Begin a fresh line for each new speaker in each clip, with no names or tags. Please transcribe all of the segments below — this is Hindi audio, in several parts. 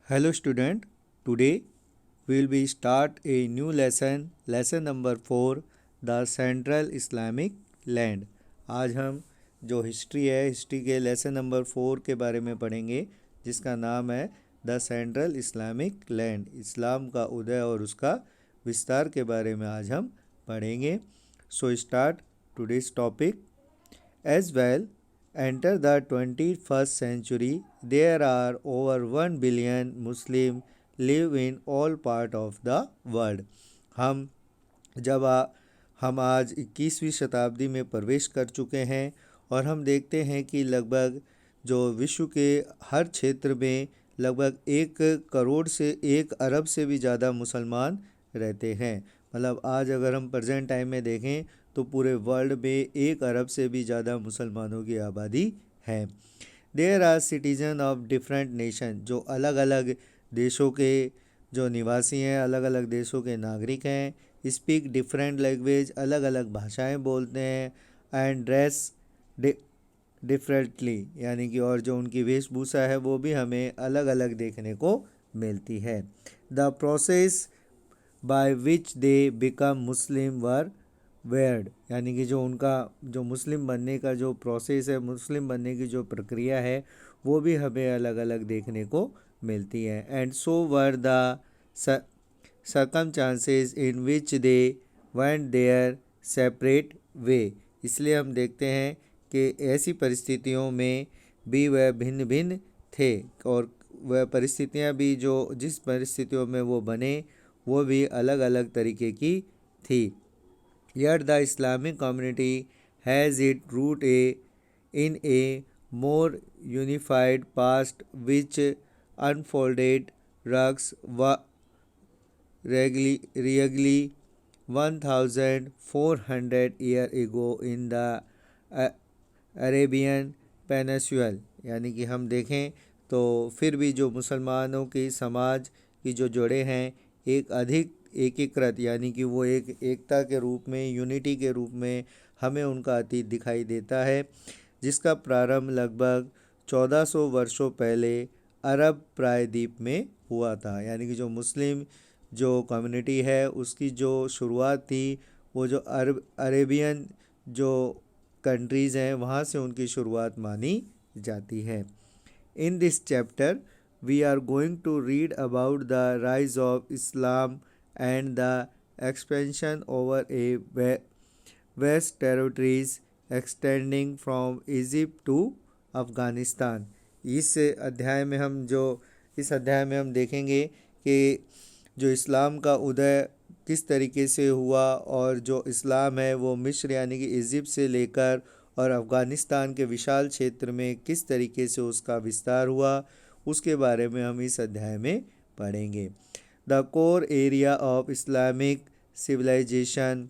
Hello student, today we will be start a new lesson number 4, the Central Islamic Land। आज हम जो हिस्ट्री है, हिस्ट्री के लेसन नंबर 4 के बारे में पढ़ेंगे, जिसका नाम है द सेंट्रल इस्लामिक लैंड। इस्लाम का उदय और उसका विस्तार के बारे में आज हम पढ़ेंगे। So start today's topic. As well, enter the 21st century, there are over 1 billion Muslims live in all part of the world। हम जब हम आज 21वीं शताब्दी में प्रवेश कर चुके हैं और हम देखते हैं कि लगभग जो विश्व के हर क्षेत्र में लगभग 1 करोड़ से 1 अरब से भी ज़्यादा मुसलमान रहते हैं। मतलब आज अगर हम प्रेजेंट टाइम में देखें तो पूरे वर्ल्ड में 1 अरब से भी ज़्यादा मुसलमानों की आबादी है। There are citizen of different nation, जो अलग अलग देशों के जो निवासी हैं, अलग अलग देशों के नागरिक हैं। स्पीक डिफरेंट लैंग्वेज, अलग अलग भाषाएं बोलते हैं। एंड ड्रेस डिफरेंटली, यानी कि और जो उनकी वेशभूषा है वो भी हमें अलग अलग देखने को मिलती है। The process by which they become Muslim were weird, यानी कि जो उनका जो मुस्लिम बनने का जो प्रोसेस है, मुस्लिम बनने की जो प्रक्रिया है, वो भी हमें अलग अलग देखने को मिलती है। And so were the circumstances in which they went their separate way। इसलिए हम देखते हैं कि ऐसी परिस्थितियों में भी वह भिन्न भिन्न थे और वह परिस्थितियां भी जो जिस परिस्थितियों में वो बने वो भी अलग अलग तरीके की थी। Yet the Islamic community has its root in a more unified past which unfolded rugs regularly 1400 years ago in the Arabian peninsula. यानी कि हम देखें तो फिर भी जो मुसलमानों की समाज की जो जड़ें हैं एक अधिक एकीकृत, यानी कि वो एक एकता के रूप में, यूनिटी के रूप में हमें उनका अतीत दिखाई देता है, जिसका प्रारंभ लगभग 1400 वर्षों पहले अरब प्रायद्वीप में हुआ था। यानी कि जो मुस्लिम जो कम्युनिटी है उसकी जो शुरुआत थी वो जो अरेबियन जो कंट्रीज़ हैं वहाँ से उनकी शुरुआत मानी जाती है। In this chapter we are going to read about the rise of Islam and the expansion over a vast territories extending from Egypt to Afghanistan. इस अध्याय में हम देखेंगे कि जो इस्लाम का उदय किस तरीके से हुआ और जो इस्लाम है वो मिस्र यानी कि इजिप्ट से लेकर और अफ़गानिस्तान के विशाल क्षेत्र में किस तरीके से उसका विस्तार हुआ, उसके बारे में हम इस अध्याय में पढ़ेंगे। The core area of Islamic civilization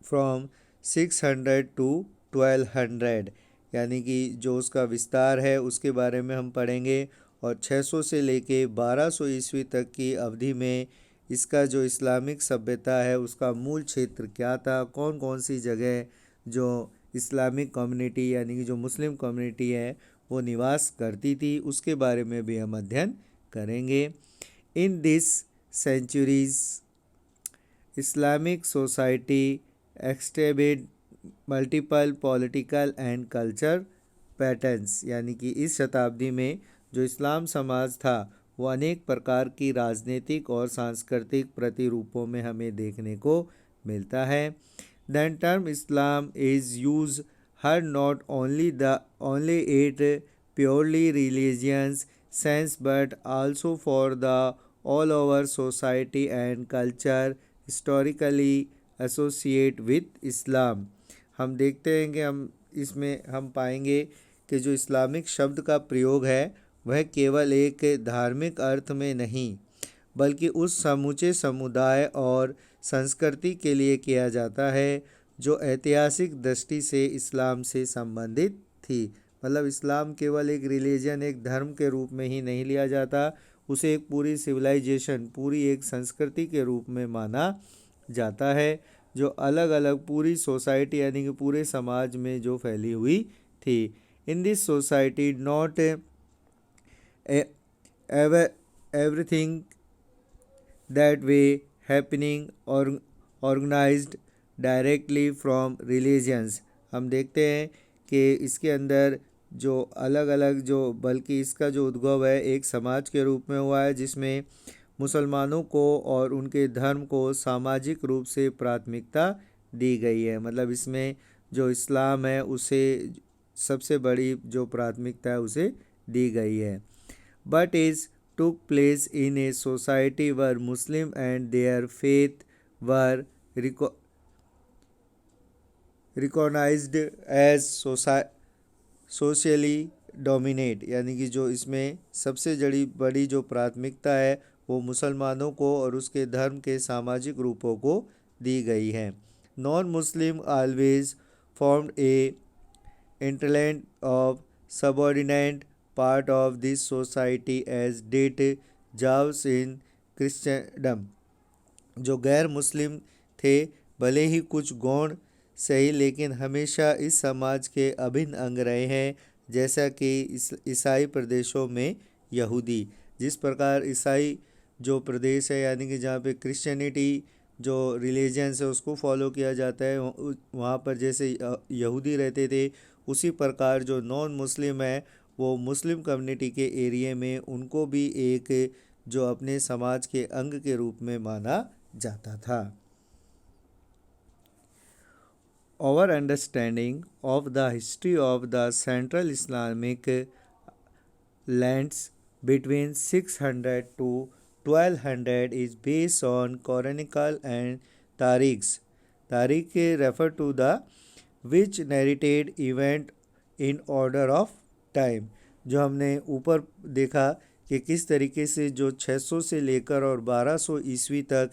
from 600 to 1200, यानी कि जो उसका विस्तार है उसके बारे में हम पढ़ेंगे। और 600 से लेके 1200 ईस्वी तक की अवधि में इसका जो इस्लामिक सभ्यता है उसका मूल क्षेत्र क्या था, कौन कौन सी जगह जो इस्लामिक कम्युनिटी यानी कि जो मुस्लिम कम्युनिटी है वो निवास करती थी, उसके बारे में भी हम अध्ययन करेंगे। In this centuries Islamic society exhibited multiple political and culture patterns, यानी कि इस शताब्दी में जो इस्लाम समाज था वो अनेक प्रकार की राजनीतिक और सांस्कृतिक प्रतिरूपों में हमें देखने को मिलता है। Then term Islam is use here not only it purely religious sense but also for the all over society and culture historically associate with Islam। हम देखते हैं कि हम पाएंगे कि जो इस्लामिक शब्द का प्रयोग है वह केवल एक धार्मिक अर्थ में नहीं बल्कि उस समूचे समुदाय और संस्कृति के लिए किया जाता है जो ऐतिहासिक दृष्टि से इस्लाम से संबंधित थी। मतलब इस्लाम केवल एक रिलीजन, एक धर्म के रूप में ही नहीं लिया जाता, उसे एक पूरी सिविलाइजेशन, पूरी एक संस्कृति के रूप में माना जाता है जो अलग अलग पूरी सोसाइटी यानी कि पूरे समाज में जो फैली हुई थी। In this society not ever everything that way happening or organized directly from religions। हम देखते हैं कि इसके अंदर जो अलग अलग जो बल्कि इसका जो उद्भव है एक समाज के रूप में हुआ है जिसमें मुसलमानों को और उनके धर्म को सामाजिक रूप से प्राथमिकता दी गई है। मतलब इसमें जो इस्लाम है उसे सबसे बड़ी जो प्राथमिकता है उसे दी गई है। But is took place in a society where Muslim and their faith were recognized as socially dominate। यानी कि जो इसमें सबसे बड़ी जो प्राथमिकता है वो मुसलमानों को और उसके धर्म के सामाजिक रूपों को दी गई है। Non Muslim always formed A interland of subordinate part of this society as did Jews in Christendom। जो गैर मुस्लिम थे भले ही कुछ गौण सही लेकिन हमेशा इस समाज के अभिन्न अंग रहे हैं, जैसा कि ईसाई प्रदेशों में यहूदी। जिस प्रकार ईसाई जो प्रदेश है यानी कि जहाँ पे क्रिश्चियनिटी जो रिलीजन्स है उसको फॉलो किया जाता है, वहाँ पर जैसे यहूदी रहते थे उसी प्रकार जो नॉन मुस्लिम है वो मुस्लिम कम्युनिटी के एरिया में उनको भी एक जो अपने समाज के अंग के रूप में माना जाता था। Our understanding of the history of the Central Islamic lands between 600 to 1200 is based on Quranical and Tarikhs। Tarikh refer to the which narrated event in order of time। जो हमने ऊपर देखा कि किस तरीके से जो 600 से लेकर और 1200 ईस्वी तक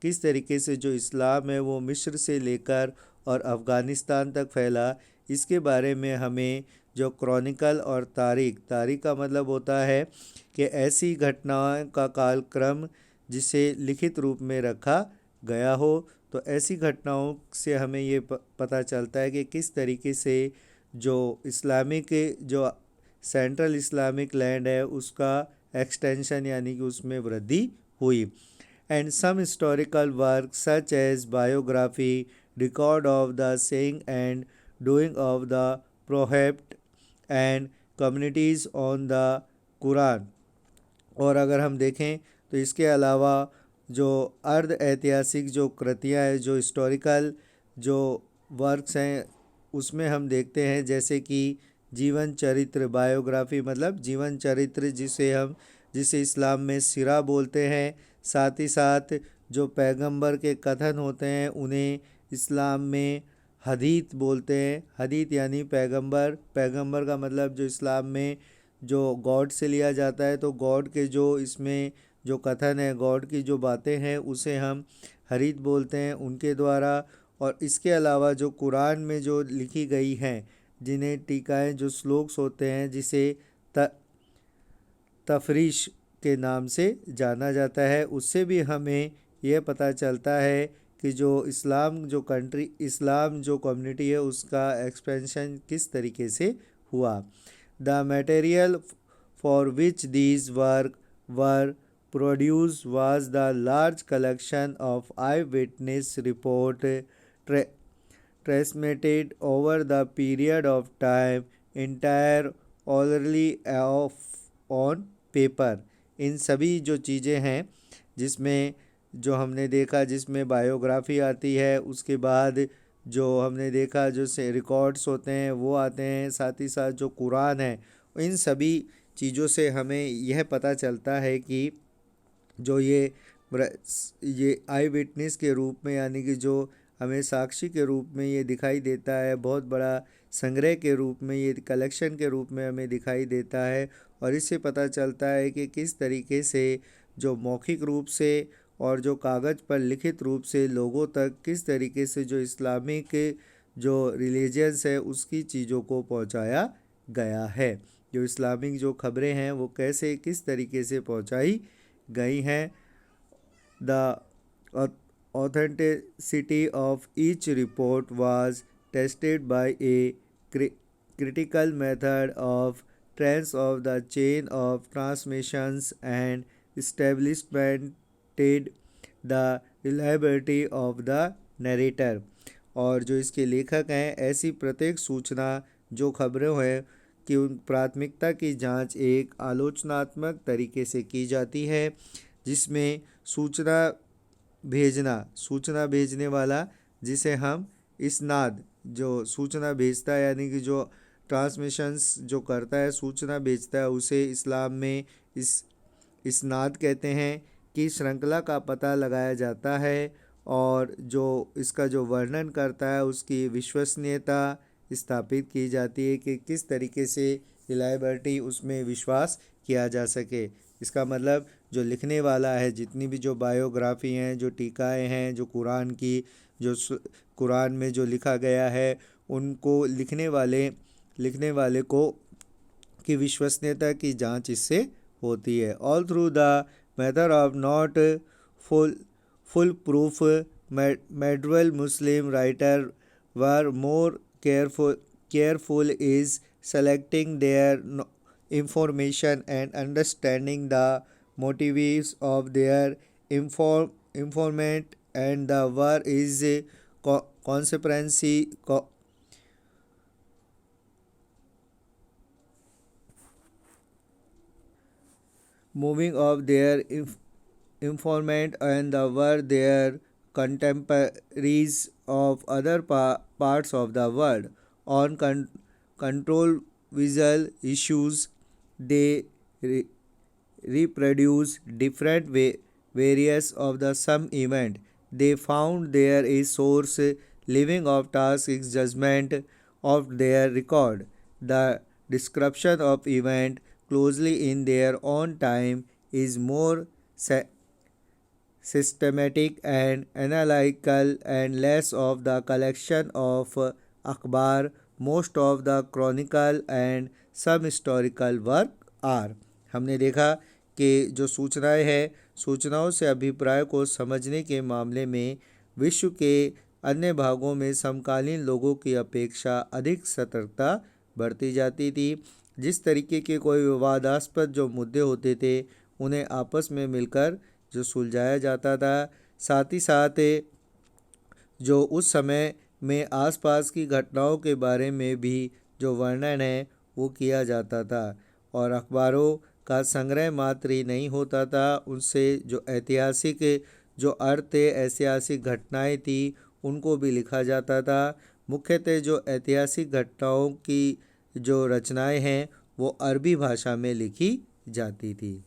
किस तरीके से जो इस्लाम है वो मिस्र से लेकर और अफ़गानिस्तान तक फैला, इसके बारे में हमें जो क्रॉनिकल और तारीख का मतलब होता है कि ऐसी घटनाओं का कालक्रम जिसे लिखित रूप में रखा गया हो। तो ऐसी घटनाओं से हमें ये पता चलता है कि किस तरीके से जो इस्लामिक जो सेंट्रल इस्लामिक लैंड है उसका एक्सटेंशन यानी कि उसमें वृद्धि हुई। And some historical work such as biography, record of the saying and doing of the prophet and communities on the Quran। और अगर हम देखें तो इसके अलावा जो अर्ध ऐतिहासिक जो कृतियाँ हैं जो हिस्टोरिकल जो वर्क्स हैं उसमें हम देखते हैं जैसे कि जीवन चरित्र, बायोग्राफी मतलब जीवन चरित्र जिसे इस्लाम में सिरा बोलते हैं। साथ ही साथ जो पैगंबर के कथन होते हैं उन्हें इस्लाम में हदीत बोलते हैं। हदीत यानी पैगंबर का मतलब जो इस्लाम में जो गॉड से लिया जाता है, तो गॉड के जो इसमें जो कथन है, गॉड की जो बातें हैं उसे हम हदीत बोलते हैं उनके द्वारा। और इसके अलावा जो कुरान में जो लिखी गई हैं जिन्हें टीकाएँ जो श्लोक्स होते हैं जिसे तफरीश के नाम से जाना जाता है, उससे भी हमें यह पता चलता है कि जो इस्लाम जो कम्युनिटी है उसका एक्सपेंशन किस तरीके से हुआ। The material for which these work were produce was the large collection of eye witness report transmitted over the period of time entire orally on paper. इन सभी जो चीज़ें हैं जिसमें जो हमने देखा जिसमें बायोग्राफी आती है, उसके बाद जो हमने देखा जो से रिकॉर्ड्स होते हैं वो आते हैं, साथ ही साथ जो कुरान है, इन सभी चीज़ों से हमें यह पता चलता है कि जो ये आई विटनेस के रूप में यानी कि जो हमें साक्षी के रूप में ये दिखाई देता है, बहुत बड़ा संग्रह के रूप में ये कलेक्शन के रूप में हमें दिखाई देता है। और इससे पता चलता है कि किस तरीके से जो मौखिक रूप से और जो कागज़ पर लिखित रूप से लोगों तक किस तरीके से जो इस्लामिक जो रिलीजियंस है उसकी चीज़ों को पहुंचाया गया है। जो इस्लामिक जो खबरें हैं वो कैसे किस तरीके से पहुंचाई गई हैं। The authenticity of each report was tested by a critical method of trends of the chain of transmissions and establishmented the reliability of the narrator। और जो इसके लेखक हैं, ऐसी प्रत्येक सूचना जो खबरें हैं कि उन प्राथमिकता की जांच एक आलोचनात्मक तरीके से की जाती है, जिसमें सूचना भेजने वाला, जिसे हम इसनाद, जो सूचना भेजता है यानी कि जो ट्रांसमिशंस जो करता है, सूचना भेजता है, उसे इस्लाम में इसनाद कहते हैं, कि श्रृंखला का पता लगाया जाता है और जो इसका जो वर्णन करता है उसकी विश्वसनीयता स्थापित की जाती है कि किस तरीके से रिलायबिलिटी, उसमें विश्वास किया जा सके। इसका मतलब जो लिखने वाला है, जितनी भी जो बायोग्राफी हैं, जो टीकाएँ हैं, जो कुरान की जो कुरान में जो लिखा गया है, उनको लिखने वाले को की विश्वसनीयता की जांच इससे होती है। All through the method of not full proof medieval Muslim writer were more careful is selecting their information and understanding the motives of their informant, and the war is consequency moving of their informant and the were their contemporaries of other parts of the world. On control visual issues, they reproduce different various of the some event. They found there is source living of task is judgment of their record. The description of event closely in their own time is more systematic and analytical and less of the collection of akhbar. Most of the chronicle and some historical work are। हमने देखा कि जो सूचनाएं हैं, सूचनाओं से अभिप्राय को समझने के मामले में विश्व के अन्य भागों में समकालीन लोगों की अपेक्षा अधिक सतर्कता बरती जाती थी। जिस तरीके के कोई विवादास्पद जो मुद्दे होते थे, उन्हें आपस में मिलकर जो सुलझाया जाता था। साथ ही साथ जो उस समय में आसपास की घटनाओं के बारे में भी जो वर्णन है वो किया जाता था। और अखबारों का संग्रह मात्र ही नहीं होता था, उनसे जो ऐतिहासिक जो अर्थ थे, ऐतिहासिक घटनाएं थी, उनको भी लिखा जाता था। मुख्यतः जो ऐतिहासिक घटनाओं की जो रचनाएं हैं वो अरबी भाषा में लिखी जाती थी।